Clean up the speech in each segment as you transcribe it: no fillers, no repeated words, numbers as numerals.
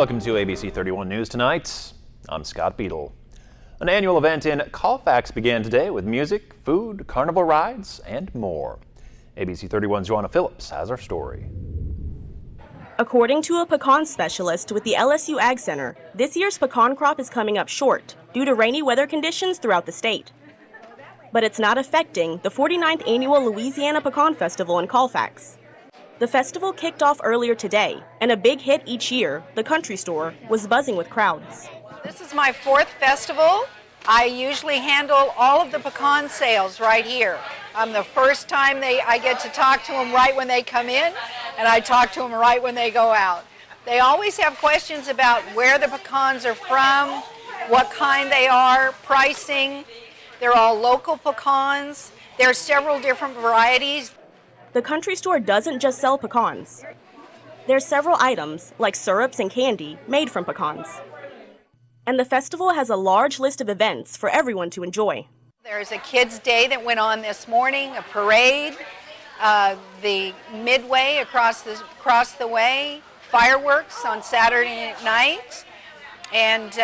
Welcome to ABC 31 News Tonight. I'm Scott Beadle. An annual event in Colfax began today with music, food, carnival rides, and more. ABC 31's Joanna Phillips has our story. According to a pecan specialist with the LSU Ag Center, this year's pecan crop is coming up short due to rainy weather conditions throughout the state. But it's not affecting the 49th annual Louisiana Pecan Festival in Colfax. The festival kicked off earlier today, and a big hit each year, the country store, was buzzing with crowds. This is my fourth festival. I usually handle all of the pecan sales right here. The first time I get to talk to them right when they come in, and I talk to them right when they go out. They always have questions about where the pecans are from, what kind they are, pricing. They're all local pecans. There are several different varieties. The country store doesn't just sell pecans. There's several items, like syrups and candy, made from pecans. And the festival has a large list of events for everyone to enjoy. There's a kids' day that went on this morning, a parade, the midway across the way, fireworks on Saturday night, and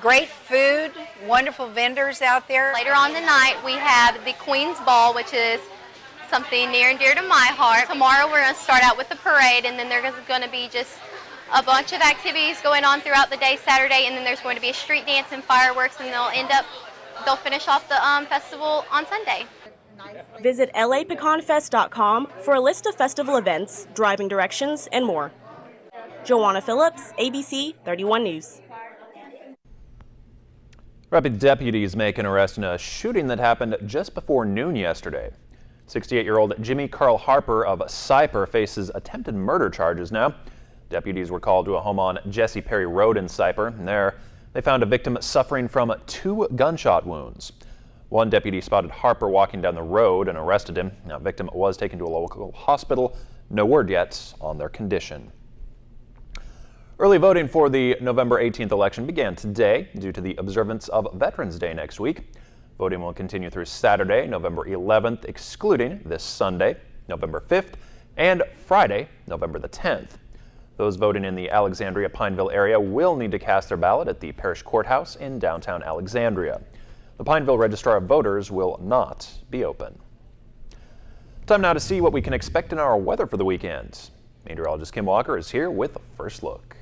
great food, wonderful vendors out there. Later on the night, we have the Queen's Ball, which is something near and dear to my heart. Tomorrow we're going to start out with the parade, and then there's going to be just a bunch of activities going on throughout the day Saturday, and then there's going to be a street dance and fireworks, and they'll finish off the festival on Sunday. Visit lapecanfest.com for a list of festival events, driving directions, and more. Joanna Phillips, ABC 31 News. Rapid deputies make an arrest in a shooting that happened just before noon yesterday. 68-year-old Jimmy Carl Harper of Cyper faces attempted murder charges now. Deputies were called to a home on Jesse Perry Road in Cyper, and there they found a victim suffering from 2 gunshot wounds. One deputy spotted Harper walking down the road and arrested him. Now, the victim was taken to a local hospital. No word yet on their condition. Early voting for the November 18th election began today due to the observance of Veterans Day next week. Voting will continue through Saturday, November 11th, excluding this Sunday, November 5th, and Friday, November the 10th. Those voting in the Alexandria-Pineville area will need to cast their ballot at the parish courthouse in downtown Alexandria. The Pineville Registrar of Voters will not be open. Time now to see what we can expect in our weather for the weekend. Meteorologist Kim Walker is here with a first look.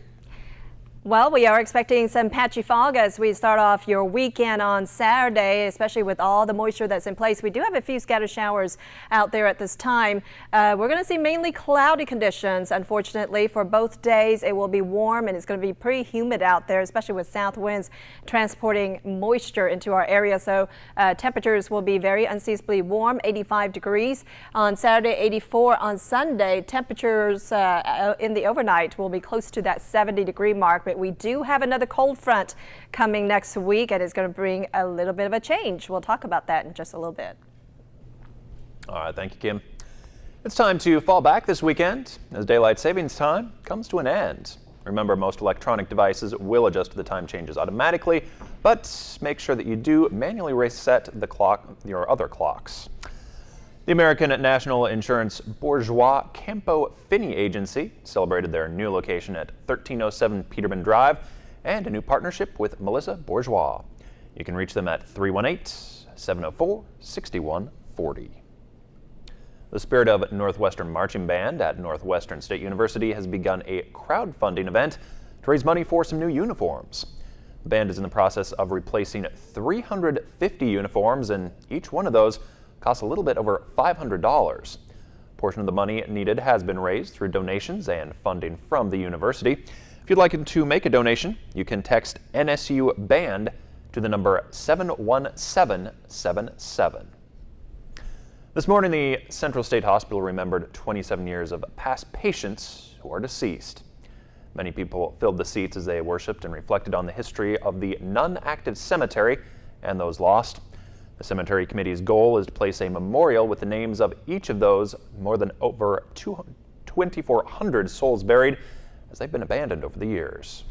Well, we are expecting some patchy fog as we start off your weekend on Saturday, especially with all the moisture that's in place. We do have a few scattered showers out there at this time. We're going to see mainly cloudy conditions. Unfortunately, for both days, it will be warm and it's going to be pretty humid out there, especially with south winds transporting moisture into our area. So temperatures will be very unseasonably warm, 85 degrees on Saturday, 84 on Sunday. Temperatures in the overnight will be close to that 70-degree mark. But we do have another cold front coming next week, and it's going to bring a little bit of a change. We'll talk about that in just a little bit. All right, thank you, Kim. It's time to fall back this weekend as daylight savings time comes to an end. Remember, most electronic devices will adjust to the time changes automatically, but make sure that you do manually reset the clock, your other clocks. The American National Insurance Bourgeois Campo Finney Agency celebrated their new location at 1307 Peterman Drive and a new partnership with Melissa Bourgeois. You can reach them at 318-704-6140. The Spirit of Northwestern Marching Band at Northwestern State University has begun a crowdfunding event to raise money for some new uniforms. The band is in the process of replacing 350 uniforms, and each one of those costs a little bit over $500. A portion of the money needed has been raised through donations and funding from the university. If you'd like to make a donation, you can text NSU BAND to the number 71777. This morning, the Central State Hospital remembered 27 years of past patients who are deceased. Many people filled the seats as they worshiped and reflected on the history of the non-active cemetery and those lost. The cemetery committee's goal is to place a memorial with the names of each of those more than over 2,400 souls buried as they've been abandoned over the years.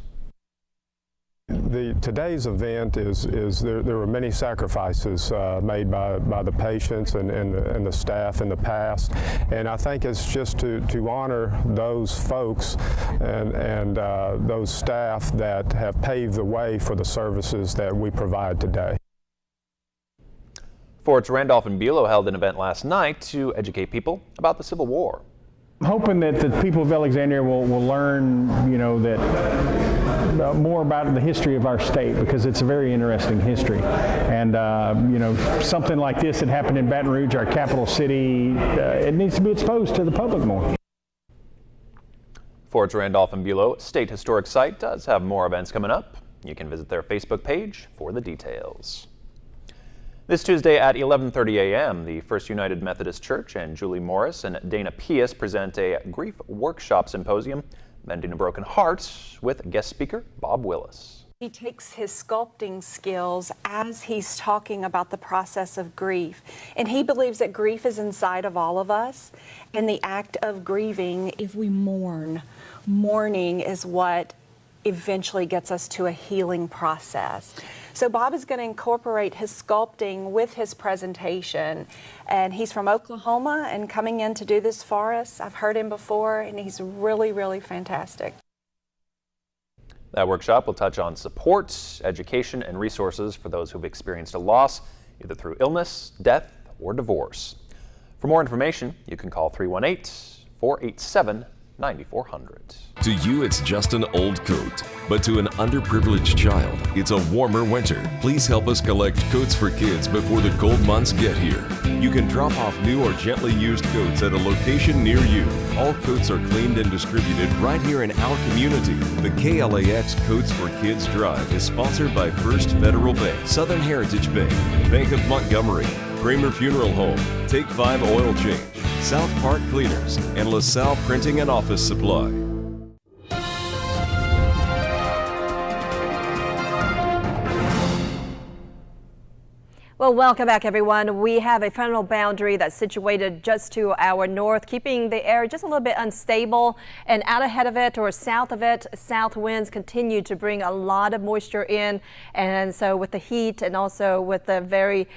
today's event is there were many sacrifices made by the patients and the staff in the past, and I think it's just to honor those folks and those staff that have paved the way for the services that we provide today. Fort's Randolph and Bulow held an event last night to educate people about the Civil War. I'm hoping that the people of Alexandria will learn, that more about the history of our state, because it's a very interesting history. And, something like this that happened in Baton Rouge, our capital city, it needs to be exposed to the public more. Fort's Randolph and Bulow State Historic Site does have more events coming up. You can visit their Facebook page for the details. This Tuesday at 11:30 a.m., the First United Methodist Church and Julie Morris and Dana Pius present a grief workshop symposium, Mending a Broken Heart, with guest speaker Bob Willis. He takes his sculpting skills as he's talking about the process of grief. And he believes that grief is inside of all of us. And the act of grieving, if we mourn, mourning is what eventually gets us to a healing process. So Bob is going to incorporate his sculpting with his presentation, and he's from Oklahoma and coming in to do this for us. I've heard him before, and he's really, really fantastic. That workshop will touch on support, education, and resources for those who've experienced a loss, either through illness, death, or divorce. For more information, you can call 318-487-9400. To you, it's just an old coat, but to an underprivileged child, it's a warmer winter. Please help us collect coats for kids before the cold months get here. You can drop off new or gently used coats at a location near you. All coats are cleaned and distributed right here in our community. The KLAX Coats for Kids Drive is sponsored by First Federal Bank, Southern Heritage Bank, Bank of Montgomery, Kramer Funeral Home, Take 5 Oil Change, South Park Cleaners, and LaSalle Printing and Office Supply. Well, welcome back, everyone. We have a frontal boundary that's situated just to our north, keeping the air just a little bit unstable. And out ahead of it or south of it, south winds continue to bring a lot of moisture in. And so with the heat and also with the very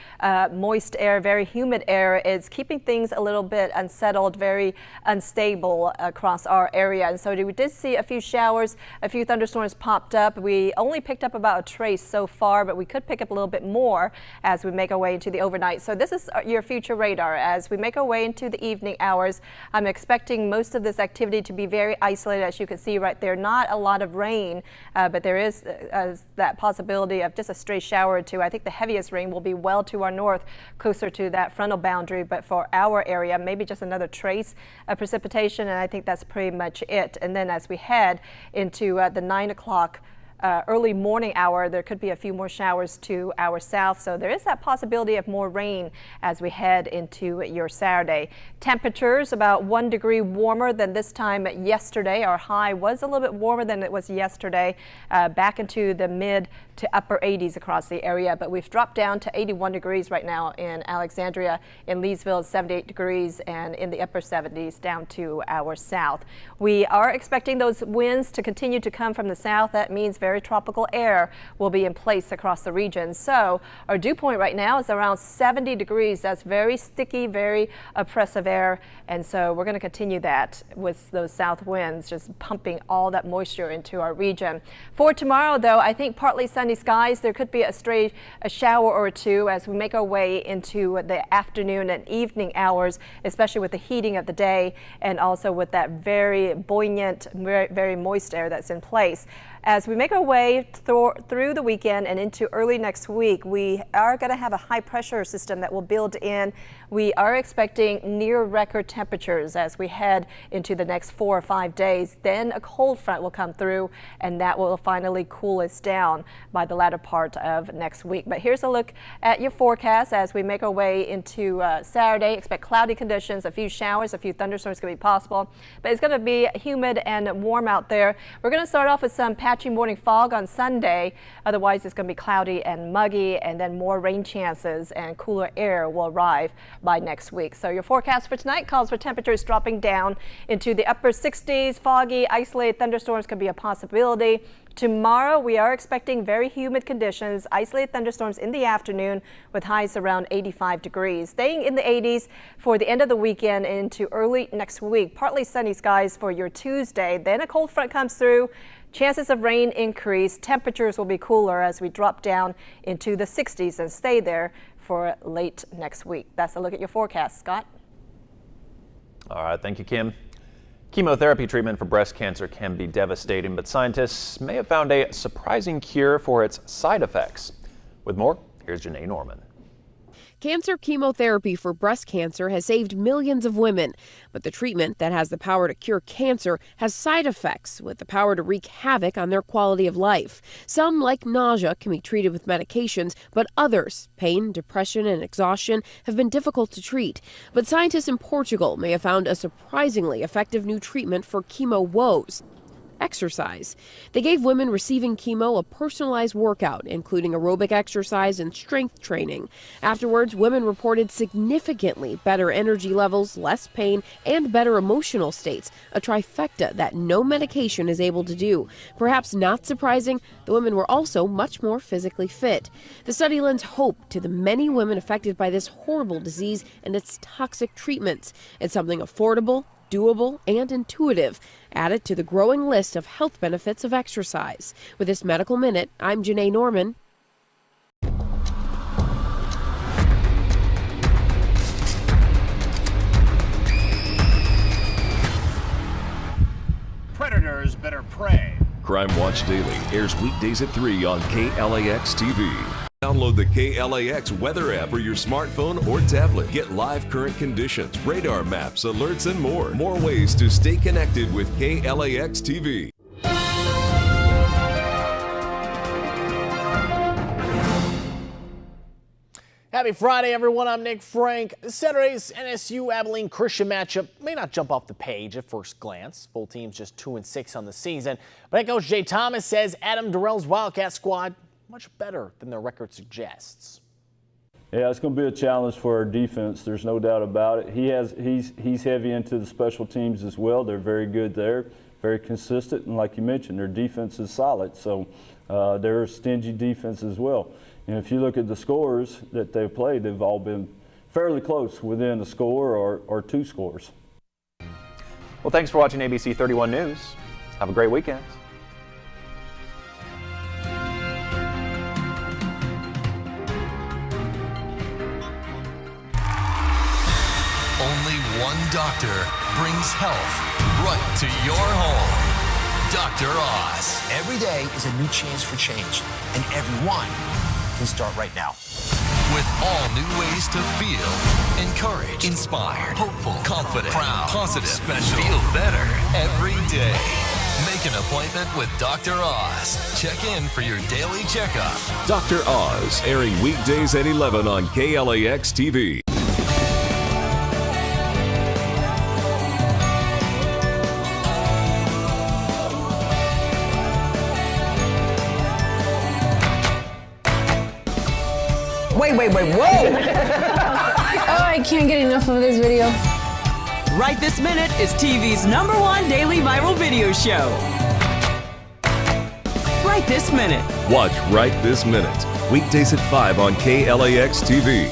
moist air, very humid air, it's keeping things a little bit unsettled, very unstable across our area. And so we did see a few showers, a few thunderstorms popped up. We only picked up about a trace so far, but we could pick up a little bit more as we make our way into the overnight. So this is your future radar. As we make our way into the evening hours, I'm expecting most of this activity to be very isolated, as you can see right there. Not a lot of rain, but there is that possibility of just a stray shower or two. I think the heaviest rain will be well to our north, closer to that frontal boundary, but for our area, maybe just another trace of precipitation, and I think that's pretty much it. And then as we head into the 9 o'clock early morning hour, there could be a few more showers to our south, so there is that possibility of more rain as we head into your Saturday. Temperatures about 1 degree warmer than this time yesterday. Our high was a little bit warmer than it was yesterday, back into the mid to upper 80s across the area, but we've dropped down to 81 degrees right now in Alexandria. In Leesville, 78 degrees, and in the upper 70s down to our south. We are expecting those winds to continue to come from the south. That means very tropical air will be in place across the region. So our dew point right now is around 70 degrees. That's very sticky, very oppressive air. And so we're going to continue that with those south winds just pumping all that moisture into our region. For tomorrow, though, I think partly sunny skies. There could be a shower or two as we make our way into the afternoon and evening hours, especially with the heating of the day and also with that very buoyant, very moist air that's in place. As we make our way through the weekend and into early next week, we are going to have a high pressure system that will build in. We are expecting near record temperatures as we head into the next 4 or 5 days. Then a cold front will come through, and that will finally cool us down by the latter part of next week. But here's a look at your forecast as we make our way into Saturday. Expect cloudy conditions, a few showers, a few thunderstorms going to be possible, but it's going to be humid and warm out there. We're going to start off with some patchy morning fog on Sunday. Otherwise, it's going to be cloudy and muggy, and then more rain chances and cooler air will arrive by next week. So your forecast for tonight calls for temperatures dropping down into the upper 60s. Foggy, isolated thunderstorms could be a possibility. Tomorrow, we are expecting very humid conditions, isolated thunderstorms in the afternoon with highs around 85 degrees. Staying in the 80s for the end of the weekend into early next week. Partly sunny skies for your Tuesday. Then a cold front comes through. Chances of rain increase. Temperatures will be cooler as we drop down into the 60s and stay there for late next week. That's a look at your forecast. Scott? All right, thank you, Kim. Chemotherapy treatment for breast cancer can be devastating, but scientists may have found a surprising cure for its side effects. With more, here's Janae Norman. Cancer chemotherapy for breast cancer has saved millions of women, but the treatment that has the power to cure cancer has side effects with the power to wreak havoc on their quality of life. Some, like nausea, can be treated with medications, but others, pain, depression, and exhaustion, have been difficult to treat. But scientists in Portugal may have found a surprisingly effective new treatment for chemo woes: exercise. They gave women receiving chemo a personalized workout, including aerobic exercise and strength training. Afterwards, women reported significantly better energy levels, less pain, and better emotional states, a trifecta that no medication is able to do. Perhaps not surprising, the women were also much more physically fit. The study lends hope to the many women affected by this horrible disease and its toxic treatments. It's something affordable, doable, and intuitive, added to the growing list of health benefits of exercise. With this Medical Minute, I'm Janae Norman. Predators better pray. Crime Watch Daily airs weekdays at 3 on KLAX TV. Download the KLAX weather app for your smartphone or tablet. Get live current conditions, radar maps, alerts, and more. More ways to stay connected with KLAX TV. Happy Friday, everyone. I'm Nick Frank. Saturday's NSU Abilene Christian matchup may not jump off the page at first glance. Both teams just 2-6 on the season. But head coach Jay Thomas says Adam Durrell's Wildcat squad much better than their record suggests. Yeah, it's going to be a challenge for our defense. There's no doubt about it. He's heavy into the special teams as well. They're very good there, very consistent, and like you mentioned, their defense is solid. So they're a stingy defense as well. And if you look at the scores that they've played, they've all been fairly close within a score or two scores. Well, thanks for watching ABC 31 News. Have a great weekend. Only one doctor brings health right to your home. Dr. Oz. Every day is a new chance for change, and everyone can start right now. With all new ways to feel, encouraged, inspired, hopeful, confident, proud, positive, special, feel better every day. Make an appointment with Dr. Oz. Check in for your daily checkup. Dr. Oz, airing weekdays at 11 on KLAX TV. Wait, whoa! Oh, I can't get enough of this video. Right This Minute is TV's #1 daily viral video show. Right This Minute. Watch Right This Minute, weekdays at 5 on KLAX TV.